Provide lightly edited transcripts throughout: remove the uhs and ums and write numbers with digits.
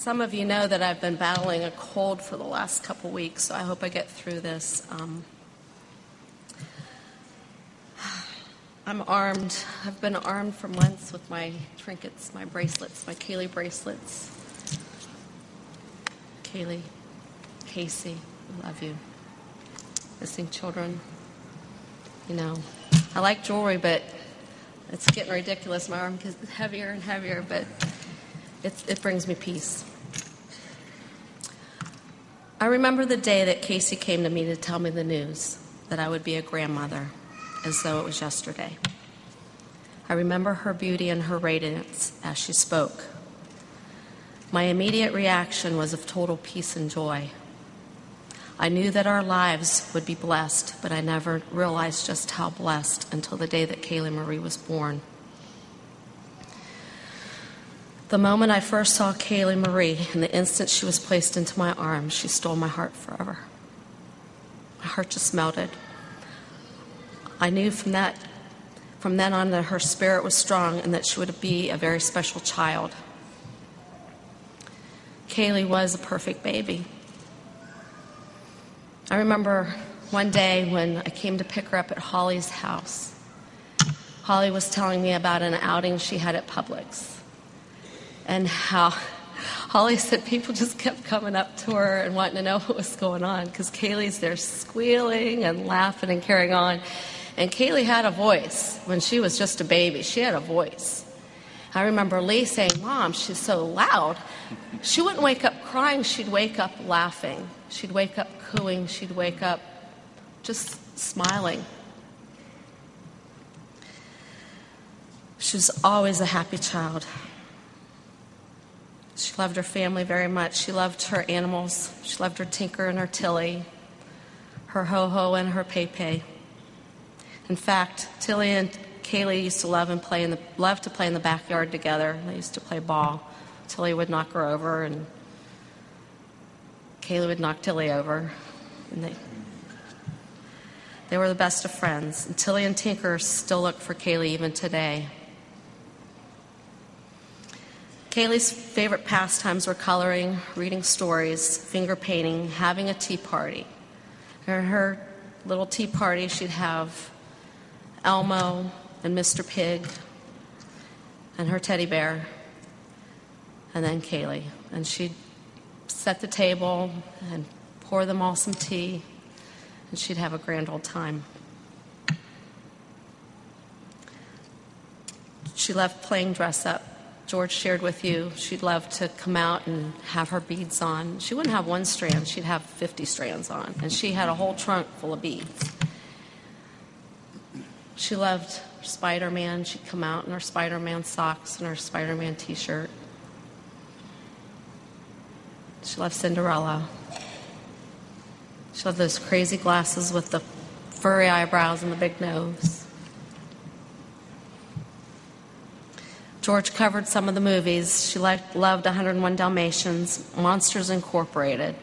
Some of you know that I've been battling a cold for the last couple weeks, so I hope I get through this. I'm armed. I've been armed for months with my trinkets, my bracelets, my Caylee bracelets. Caylee, Casey, I love you. Missing children. You know, I like jewelry, but it's getting ridiculous. My arm gets heavier and heavier, but it brings me peace. I remember the day that Casey came to me to tell me the news that I would be a grandmother, as though it was yesterday. I remember her beauty and her radiance as she spoke. My immediate reaction was of total peace and joy. I knew that our lives would be blessed, but I never realized just how blessed until the day that Caylee Marie was born. The moment I first saw Caylee Marie, and the instant she was placed into my arms, she stole my heart forever. My heart just melted. I knew from then on that her spirit was strong and that she would be a very special child. Caylee was a perfect baby. I remember one day when I came to pick her up at Holly's house. Holly was telling me about an outing she had at Publix, and how Holly said people just kept coming up to her and wanting to know what was going on because Kaylee's there squealing and laughing and carrying on. And Caylee had a voice when she was just a baby. She had a voice. I remember Lee saying, "Mom, she's so loud." She wouldn't wake up crying. She'd wake up laughing. She'd wake up cooing. She'd wake up just smiling. She was always a happy child. She loved her family very much. She loved her animals. She loved her Tinker and her Tilly, her Ho-Ho and her Pei-Pei. In fact, Tilly and Caylee used to love to play in the backyard together. They used to play ball. Tilly would knock her over, and Caylee would knock Tilly over. And they were the best of friends. And Tilly and Tinker still look for Caylee even today. Kaylee's favorite pastimes were coloring, reading stories, finger painting, having a tea party. At her little tea party, she'd have Elmo and Mr. Pig and her teddy bear, and then Caylee. And she'd set the table and pour them all some tea, and she'd have a grand old time. She loved playing dress up. George shared with you she'd love to come out and have her beads on. She wouldn't have one strand, she'd have 50 strands on, and she had a whole trunk full of beads. She loved Spider-Man. She'd come out in her Spider-Man socks and her Spider-Man t-shirt. She loved Cinderella. She loved those crazy glasses with the furry eyebrows and the big nose. George covered some of the movies. She loved 101 Dalmatians, Monsters Incorporated,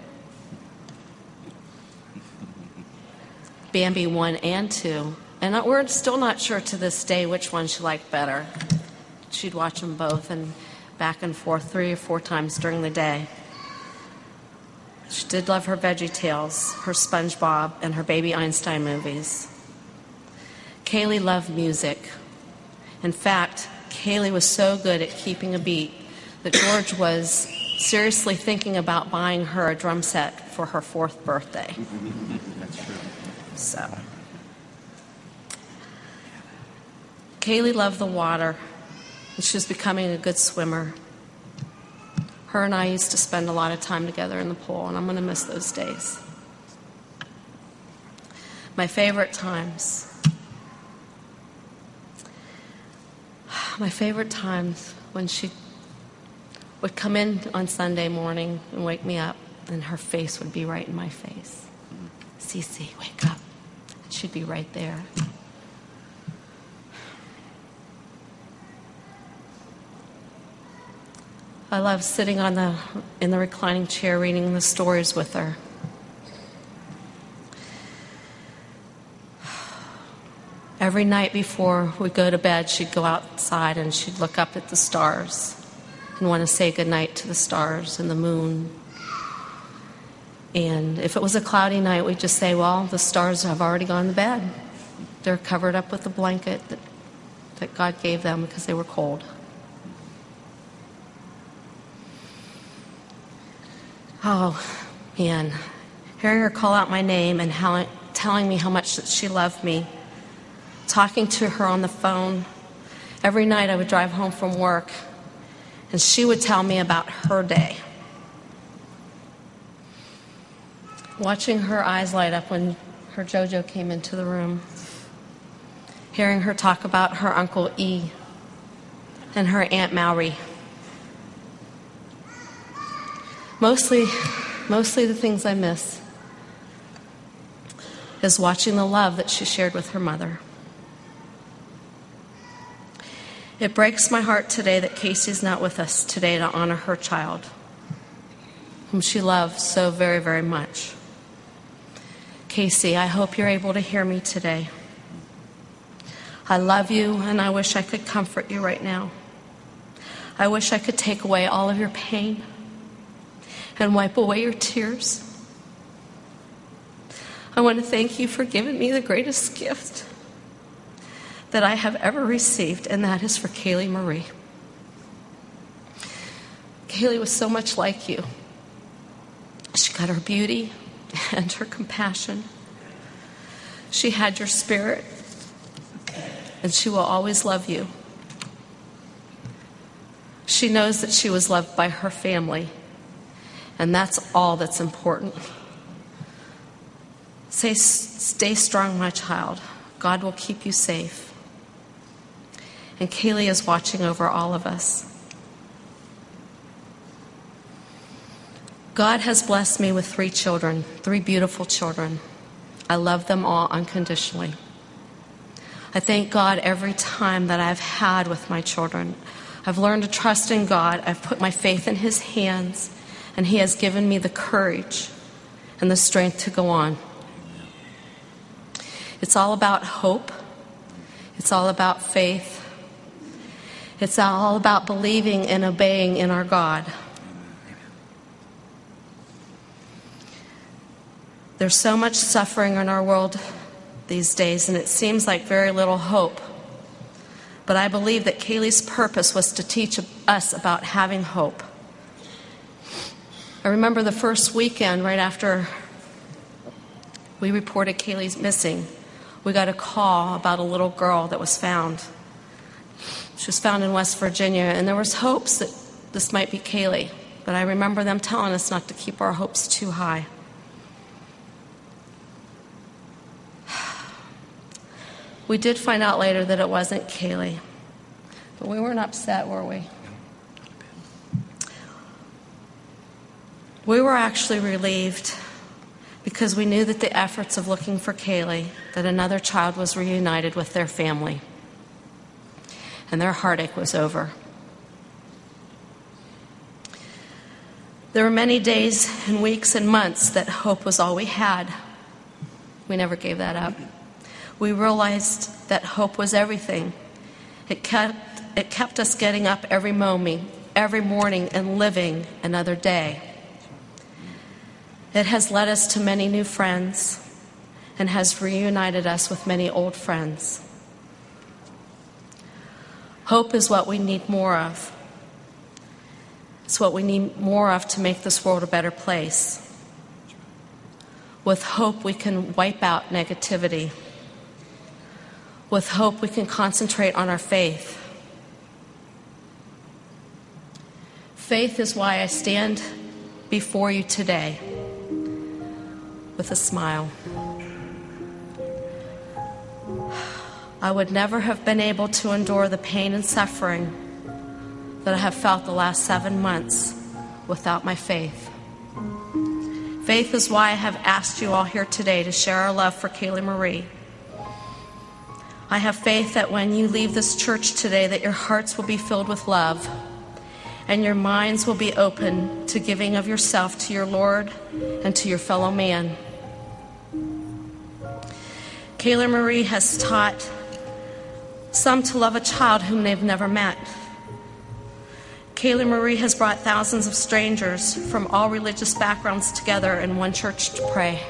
Bambi 1 and 2. And we're still not sure to this day which one she liked better. She'd watch them both and back and forth 3 or 4 times during the day. She did love her VeggieTales, her SpongeBob, and her Baby Einstein movies. Caylee loved music. In fact, Caylee was so good at keeping a beat that George was seriously thinking about buying her a drum set for her 4th birthday. That's true. So, Caylee loved the water, and she was becoming a good swimmer. Her and I used to spend a lot of time together in the pool, and I'm going to miss those days. My favorite times when she would come in on Sunday morning and wake me up, and her face would be right in my face. Cece, wake up. She'd be right there. I love sitting in the reclining chair reading the stories with her. Every night before we go to bed, she'd go outside and she'd look up at the stars and want to say goodnight to the stars and the moon. And if it was a cloudy night, we'd just say, well, the stars have already gone to bed. They're covered up with the blanket that God gave them because they were cold. Oh, man. Hearing her call out my name and telling me how much that she loved me, talking to her on the phone. Every night I would drive home from work, and she would tell me about her day. Watching her eyes light up when her JoJo came into the room. Hearing her talk about her Uncle E and her Aunt Maury. Mostly the things I miss is watching the love that she shared with her mother. It breaks my heart today that Casey's not with us today to honor her child, whom she loved so very, very much. Casey, I hope you're able to hear me today. I love you, and I wish I could comfort you right now. I wish I could take away all of your pain and wipe away your tears. I want to thank you for giving me the greatest gift that I have ever received, and that is for Caylee Marie. Caylee was so much like you. She got her beauty and her compassion. She had your spirit, and she will always love you. She knows that she was loved by her family, and that's all that's important. Stay strong, my child. God will keep you safe. And Caylee is watching over all of us. God has blessed me with 3 children, 3 beautiful children. I love them all unconditionally. I thank God every time that I've had with my children. I've learned to trust in God. I've put my faith in His hands, and He has given me the courage and the strength to go on. It's all about hope. It's all about faith. It's all about believing and obeying in our God. There's so much suffering in our world these days, and it seems like very little hope. But I believe that Caylee's purpose was to teach us about having hope. I remember the first weekend, right after we reported Caylee's missing, we got a call about a little girl that was found. She was found in West Virginia, and there was hopes that this might be Caylee. But I remember them telling us not to keep our hopes too high. We did find out later that it wasn't Caylee. But we weren't upset, were we? We were actually relieved because we knew that the efforts of looking for Caylee, that another child was reunited with their family. And their heartache was over. There were many days and weeks and months that hope was all we had. We never gave that up. We realized that hope was everything. It kept us getting up every morning and living another day. It has led us to many new friends and has reunited us with many old friends. Hope is what we need more of. It's what we need more of to make this world a better place. With hope, we can wipe out negativity. With hope, we can concentrate on our faith. Faith is why I stand before you today with a smile. I would never have been able to endure the pain and suffering that I have felt the last 7 months without my faith. Faith is why I have asked you all here today to share our love for Caylee Marie. I have faith that when you leave this church today, that your hearts will be filled with love and your minds will be open to giving of yourself to your Lord and to your fellow man. Caylee Marie has taught some to love a child whom they've never met. Caylee Marie has brought thousands of strangers from all religious backgrounds together in one church to pray.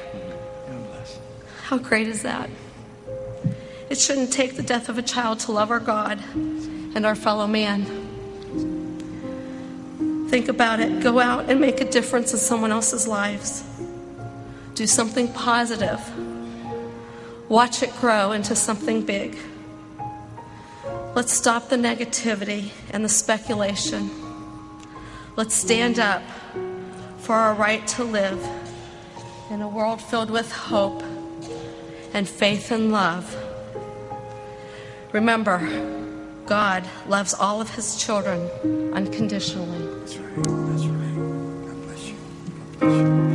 How great is that? It shouldn't take the death of a child to love our God and our fellow man. Think about it. Go out and make a difference in someone else's lives. Do something positive. Watch it grow into something big. Let's stop the negativity and the speculation. Let's stand up for our right to live in a world filled with hope and faith and love. Remember, God loves all of his children unconditionally. That's right. That's right. God bless you. God bless you.